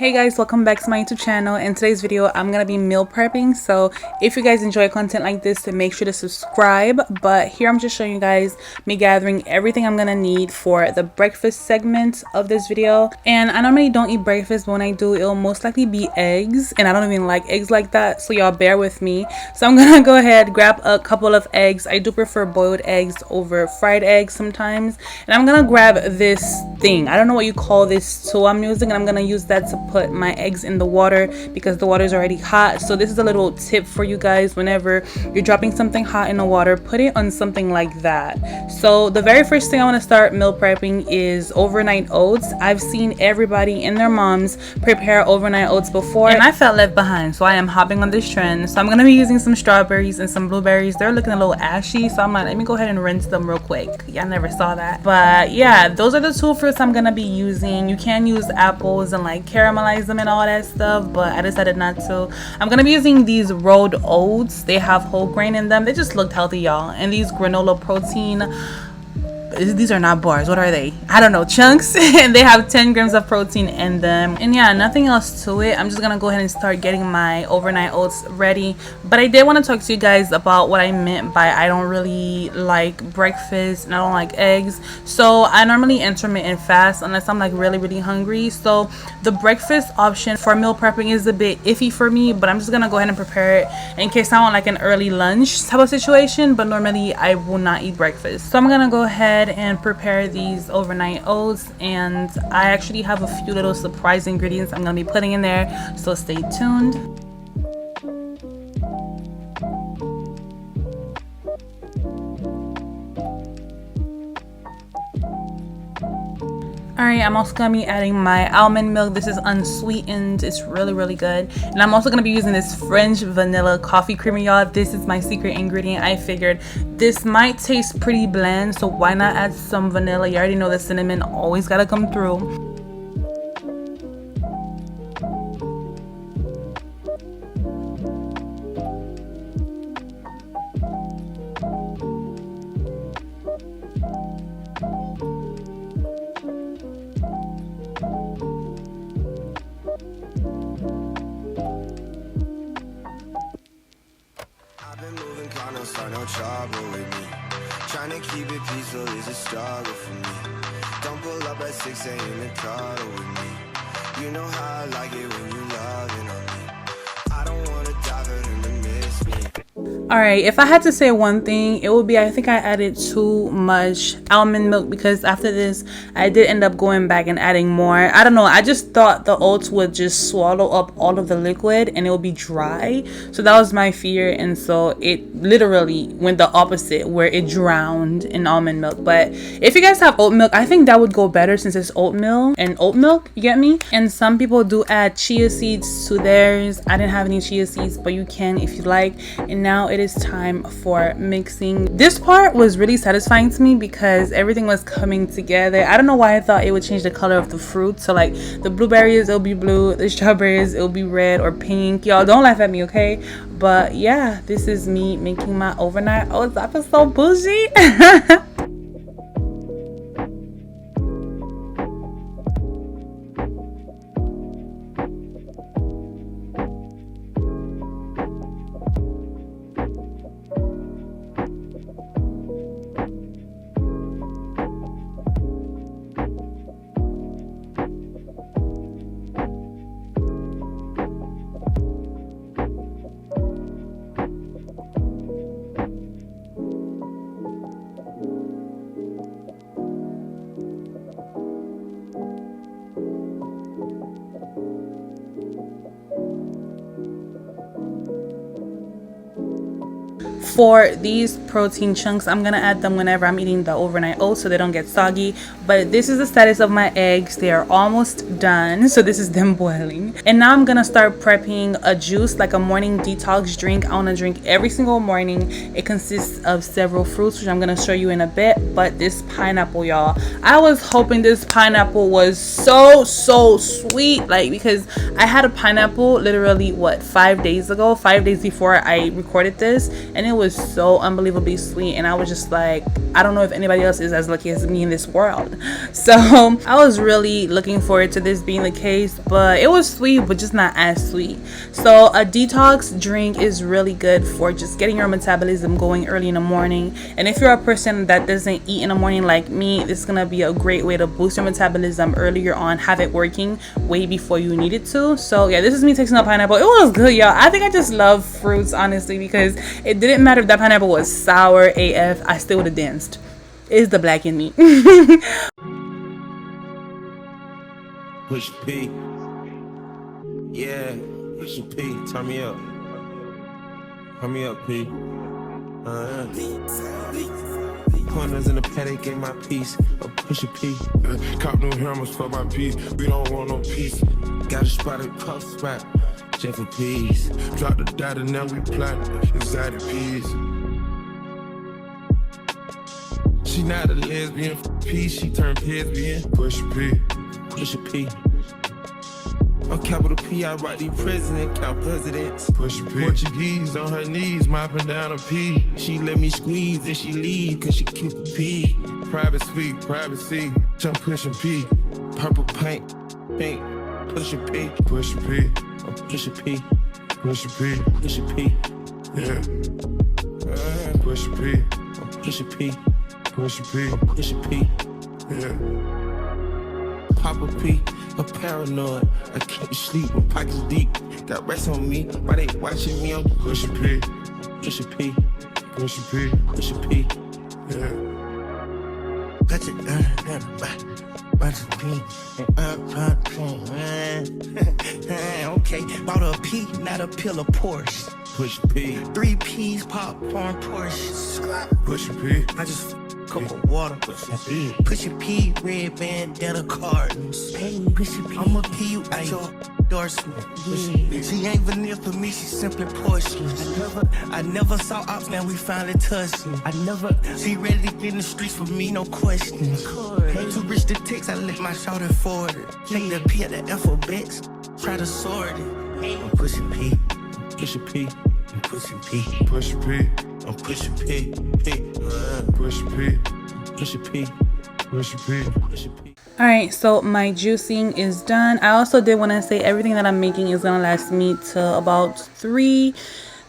Hey guys, welcome back to my YouTube channel. In today's video I'm gonna be meal prepping, so if you guys enjoy content like this then make sure to subscribe. But here I'm just showing you guys me gathering everything I'm gonna need for the breakfast segment of this video. And I normally don't eat breakfast, but when I do it'll most likely be eggs, and I don't even like eggs like that, so y'all bear with me. So I'm gonna go ahead, grab a couple of eggs. I do prefer boiled eggs over fried eggs sometimes, and I'm gonna grab this thing. I don't know what you call this tool I'm using, and I'm gonna use that to put my eggs in the water because the water is already hot. So this is a little tip for you guys: whenever you're dropping something hot in the water, put it on something like that. So the very first thing I want to start meal prepping is overnight oats. I've seen everybody and their moms prepare overnight oats before, and I felt left behind, so I am hopping on this trend. So I'm gonna be using some strawberries and some blueberries. They're looking a little ashy, so I'm like, let me go ahead and rinse them real quick. Y'all never saw that, but yeah, those are the two fruits I'm gonna be using. You can use apples and like caramelize them and all that stuff, but I decided not to. I'm gonna be using these rolled oats. They have whole grain in them. They just looked healthy, y'all. And these granola protein, these are not bars, what are they? I don't know, chunks. And they have 10 grams of protein in them. And yeah, nothing else to it. I'm just gonna go ahead and start getting my overnight oats ready. But I did want to talk to you guys about what I meant by I don't really like breakfast and I don't like eggs. So I normally intermittent fast unless I'm like really hungry. So the breakfast option for meal prepping is a bit iffy for me, but I'm just gonna go ahead and prepare it in case I want like an early lunch type of situation. But normally I will not eat breakfast, so I'm gonna go ahead and prepare these overnight oats. And I actually have a few little surprise ingredients I'm gonna be putting in there, so stay tuned. Alright, I'm also going to be adding my almond milk. This is unsweetened. It's really good. And I'm also going to be using this French vanilla coffee creamer, y'all. This is my secret ingredient. I figured this might taste pretty bland, so why not add some vanilla? You already know the cinnamon always got to come through. Start no trouble with me. Trying to keep it peaceful is a struggle for me. Don't pull up at 6 a.m. and cuddle with me. You know how I like it when you loving on me. I don't want to dive in to miss me. Alright, if I had to say one thing, it would be I think I added too much almond milk, because after this I did end up going back and adding more. I don't know, I just thought the oats would just swallow up all of the liquid and it would be dry. So that was my fear, and so it literally went the opposite, where it drowned in almond milk. But if you guys have oat milk, I think that would go better since it's oatmeal and oat milk, you get me? And some people do add chia seeds to theirs. I didn't have any chia seeds, but you can if you like. And now it is time for mixing. This part was really satisfying to me because everything was coming together. I don't know why I thought it would change the color of the fruit. So like the blueberries, it'll be blue, the strawberries, it'll be red or pink. Y'all don't laugh at me, okay? But yeah, this is me making my overnight oats. I feel so bougie. For these protein chunks, I'm gonna add them whenever I'm eating the overnight oats so they don't get soggy. But this is the status of my eggs. They are almost done, so this is them boiling. And now I'm gonna start prepping a juice, like a morning detox drink. I want to drink every single morning. It consists of several fruits, which I'm gonna show you in a bit. But this pineapple, y'all, I was hoping this pineapple was so sweet, like, because I had a pineapple literally what, 5 days ago, 5 days before I recorded this, and it was was so unbelievably sweet, and I was just like, I don't know if anybody else is as lucky as me in this world. So I was really looking forward to this being the case, but it was sweet, but just not as sweet. So a detox drink is really good for just getting your metabolism going early in the morning. And if you're a person that doesn't eat in the morning like me, this is gonna be a great way to boost your metabolism earlier on, have it working way before you need it to. So yeah, this is me tasting a pineapple. It was good, y'all. I think I just love fruits, honestly, because it didn't matter if that pineapple was sour AF, I still would have danced. It's the black in me. Push P. Yeah, push P. Turn me up. Turn me up, P. Corners in the paddock, get my piece. A push a P. Cop new hammers for my piece. We don't want no peace. Got a spot at puff spot. Jeff for peace. Drop the data, now we plot. Inside the peas. She not a lesbian. P, she turned lesbian. Push a P. Push a P. On capital P, I write the president, count presidents. Push a P. Portuguese on her knees, mopping down a P. She let me squeeze and she leave, cause she keep a P. Private suite, privacy. Jump pushing P. Purple paint, pink, push a P. Push a P. Push a P. Push a P. Push a P. Yeah. Push a P. Push a P. Push a P. Push a P. Yeah. Pop a P. I'm paranoid. I can't sleep. My pockets deep. Got rest on me. Why they watching me? I'm Push a P. Push a P. Push a P. Push a P. Yeah. Got it bunch of P. Okay, bought a P, not a pill of Porsche. Push P. 3 P's, popcorn, Porsche. Push a P. I just cup of water. Push a P, red bandana cartons. I'm a P, you at your endorsement. She ain't vanilla for me, she simply porcelain. I never saw ops, now we finally touching. She ready to get in the streets for me, no question. Too rich to text, I let my shoulder forward it. Take the P at the alphabets, try to sort it. I'm pushing P, push a P, I'm pushing P. Push a P. I'm pushing P, P. Push a P. Push a P. Push a P. Push a P. Alright, so my juicing is done. I also did want to say everything that I'm making is going to last me to about 3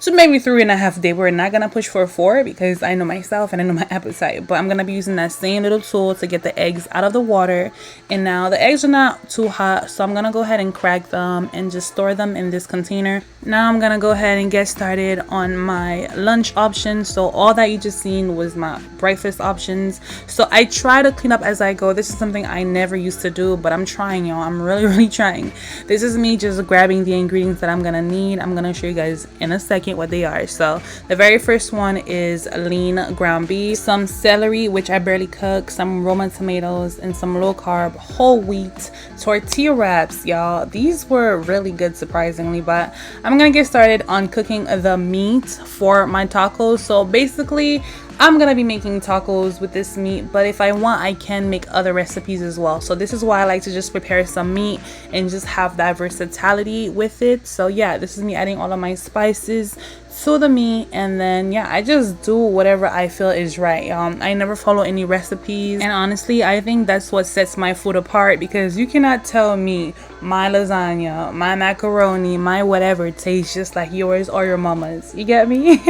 to maybe 3.5 days. We're not going to push for 4 because I know myself and I know my appetite. But I'm going to be using that same little tool to get the eggs out of the water. And now the eggs are not too hot, so I'm going to go ahead and crack them and just store them in this container. Now I'm going to go ahead and get started on my lunch options. So all that you just seen was my breakfast options. So I try to clean up as I go. This is something I never used to do, but I'm trying, y'all. I'm really trying. This is me just grabbing the ingredients that I'm going to need. I'm going to show you guys in a second what they are. So the very first one is lean ground beef, some celery, which I barely cook, some Roma tomatoes, and some low carb whole wheat tortilla wraps, y'all. These were really good, surprisingly. But I'm gonna get started on cooking the meat for my tacos. So basically I'm gonna be making tacos with this meat, but if I want, I can make other recipes as well. So this is why I like to just prepare some meat and just have that versatility with it. So yeah, this is me adding all of my spices to the meat, and then yeah, I just do whatever I feel is right. I never follow any recipes, and honestly I think that's what sets my food apart, because you cannot tell me my lasagna, my macaroni, my whatever tastes just like yours or your mama's. You get me?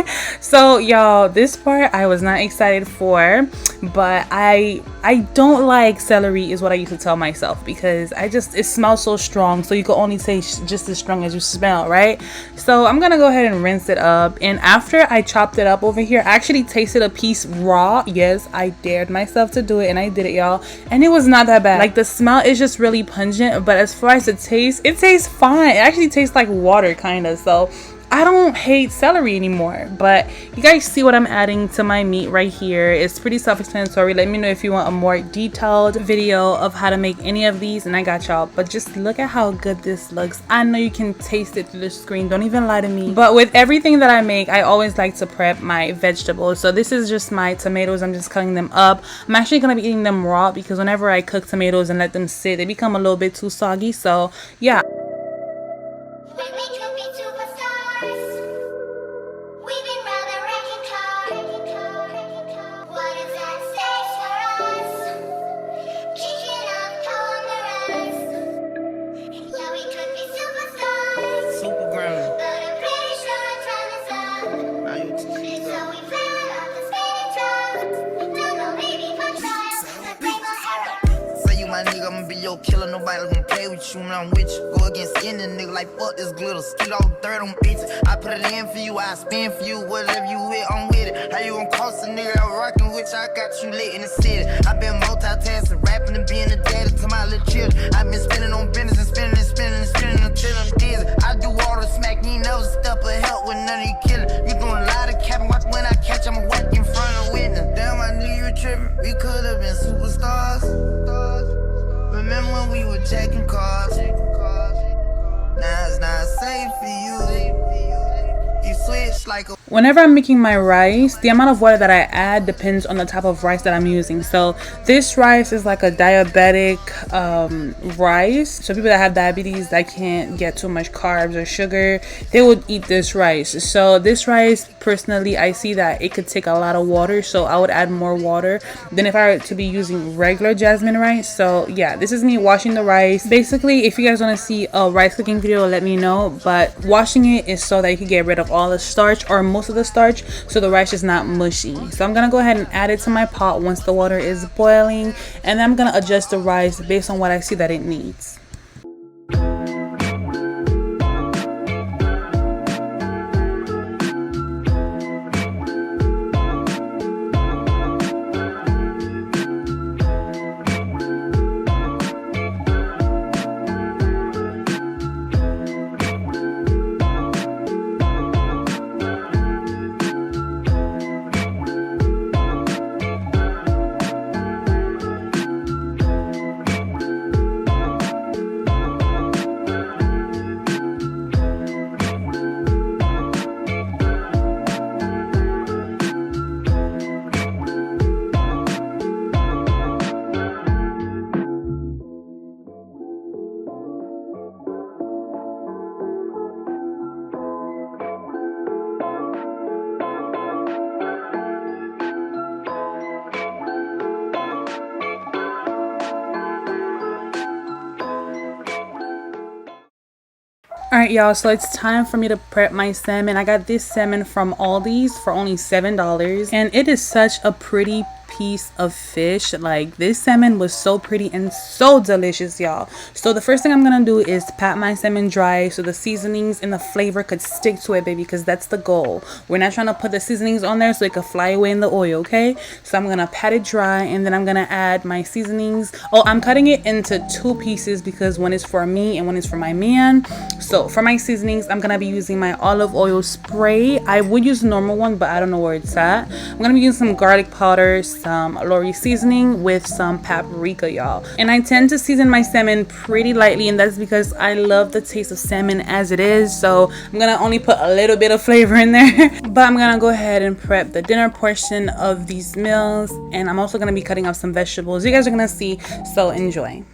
So y'all, this part I was not excited for, but I don't like celery is what I used to tell myself, because it smells so strong, so you can only taste just as strong as you smell, right? So I'm gonna go ahead and rinse it up. And after I chopped it up over here, I actually tasted a piece raw. Yes, I dared myself to do it, and I did it, y'all, and it was not that bad. Like, the smell is just really pungent, but as far as the taste, it tastes fine. It actually tastes like water, kind of. So I don't hate celery anymore. But you guys see what I'm adding to my meat right here. It's pretty self-explanatory. Let me know if you want a more detailed video of how to make any of these, and I got y'all. But just look at how good this looks. I know you can taste it through the screen, don't even lie to me. But with everything that I make, I always like to prep my vegetables. So this is just my tomatoes. I'm just cutting them up. I'm actually gonna be eating them raw, because whenever I cook tomatoes and let them sit, they become a little bit too soggy. So yeah. nobody gonna play with you when I'm with you. Go against any nigga like fuck this glitter. Skeet all third on bitches. I put it in for you, I spin for you. Whatever you with, I'm with it. How you gon' cost a nigga I'm rockin' with you? I got you lit in the city. I been multitasking, rapping and being a daddy to my little children. I been spending on business and spending and spending and spending until I'm dizzy. I do all the smack, you ain't never step of help with none of you killin'. You doing a lot of capping, watch when I catch, I'ma whack in front of witness. Damn, I knew you were trippin'. We could've been superstars. Remember when we were checking cars? Now it's not safe for you. You switch like a Whenever I'm making my rice, the amount of water that I add depends on the type of rice that I'm using. So this rice is like a diabetic rice. So people that have diabetes that can't get too much carbs or sugar, they would eat this rice. So this rice, personally, I see that it could take a lot of water. So I would add more water than if I were to be using regular jasmine rice. So yeah, this is me washing the rice. Basically, if you guys want to see a rice cooking video, let me know. But washing it is so that you can get rid of all the starch or most of the starch, so the rice is not mushy. So I'm gonna go ahead and add it to my pot once the water is boiling, and then I'm gonna adjust the rice based on what I see that it needs. Alright y'all, so it's time for me to prep my salmon. I got this salmon from Aldi's for only $7, and it is such a pretty piece of fish. Like, this salmon was so pretty and so delicious, y'all. So the first thing I'm gonna do is pat my salmon dry so the seasonings and the flavor could stick to it, baby, because that's the goal. We're not trying to put the seasonings on there so it could fly away in the oil, okay? So I'm gonna pat it dry, and then I'm gonna add my seasonings. Oh, I'm cutting it into 2 pieces because one is for me and one is for my man. So for my seasonings, I'm gonna be using my olive oil spray. I would use a normal one, but I don't know where it's at. I'm gonna be using some garlic powder, some Lori seasoning with some paprika, y'all. And I tend to season my salmon pretty lightly, and that's because I love the taste of salmon as it is. So I'm gonna only put a little bit of flavor in there. But I'm gonna go ahead and prep the dinner portion of these meals, and I'm also gonna be cutting up some vegetables. You guys are gonna see, so enjoy.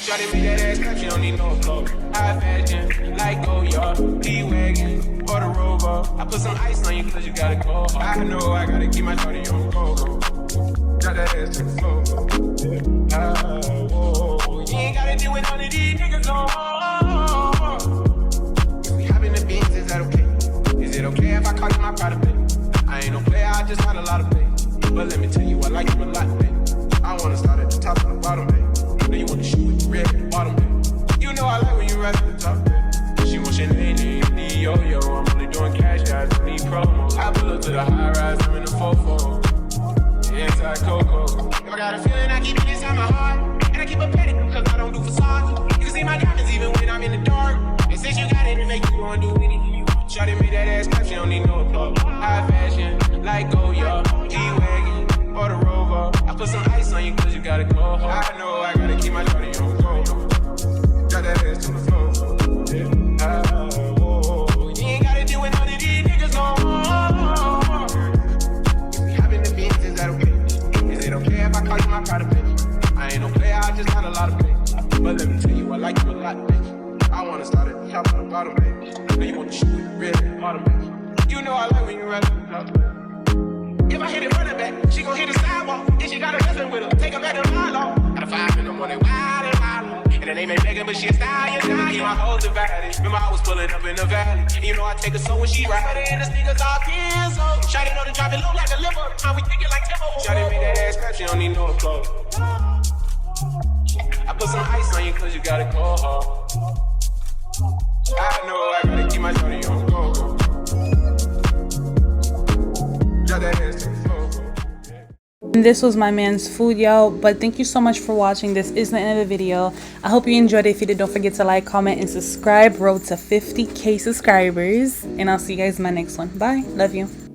Shawty make that ass clap, she don't need no clothes. High fashion, like Goya, P-Wagon, or the Rover. I put some ice on you cause you gotta go. I know I gotta keep my shawty on go. Got that ass to the floor. Yeah. Whoa. You ain't gotta deal with none of these niggas no more. If we hop in the beans, is that okay? Is it okay if I call you my pride, baby? I ain't no player, I just got a lot of pay. But let me tell you, I like you a lot, baby. I wanna start at the top and the bottom, baby. You know you want to shoot with the red at the bottom, baby. You know I like when you ride at the top, baby. She wants your name, yo-yo. I'm only doing cash guys, don't need promos. I pull up to the high rise, I'm in the 4-4. Yeah, inside Coco. If I got a feeling, I keep it inside my heart. And I keep a petty, cause I don't do facades. You can see my diamonds even when I'm in the dark. And since you got it, it make you wanna do anything you want. Shawty made that ass clap, she don't need no applause. High fashion, like Goya, P-Wagon, or the Rover. I put some ice on you cause you gotta go. I know I gotta keep my shawty on go. Got that ass to the floor. Yeah. Whoa. You ain't gotta deal with none of these niggas no more. If we hop in the beans, is that okay? Is it okay if I call you my pride, baby? I ain't no player, I just got a lot of pay. But let me tell you, I like you a lot, baby. I wanna start at the top and the bottom, baby. You know you want to shoot with the red at the bottom, baby. You know I like when you ride at the top, baby. If I hit it running back, she gon' hit the sidewalk. Then she got a husband with her, take her back to my law. Got a 5 in the morning, wild and wild. And then they may begging, but she a stallion. Keep my hoes the valley. Remember I was pulling up in the valley. And you know I take her so when she ride. Put her in the sneakers all Kenzo. Shawty know to drop it low like a limo. How we thinking like Timbo. Shawty made that ass clap, she don't need no clothes. I put some ice on you cause you got it cold hard. I know I gotta keep my shawty on the go. Drop that ass to the floor. And this was my man's food, y'all. But thank you so much for watching. This is the end of the video. I hope you enjoyed it. If you did, don't forget to like, comment, and subscribe. Road to 50K subscribers. And I'll see you guys in my next one. Bye. Love you.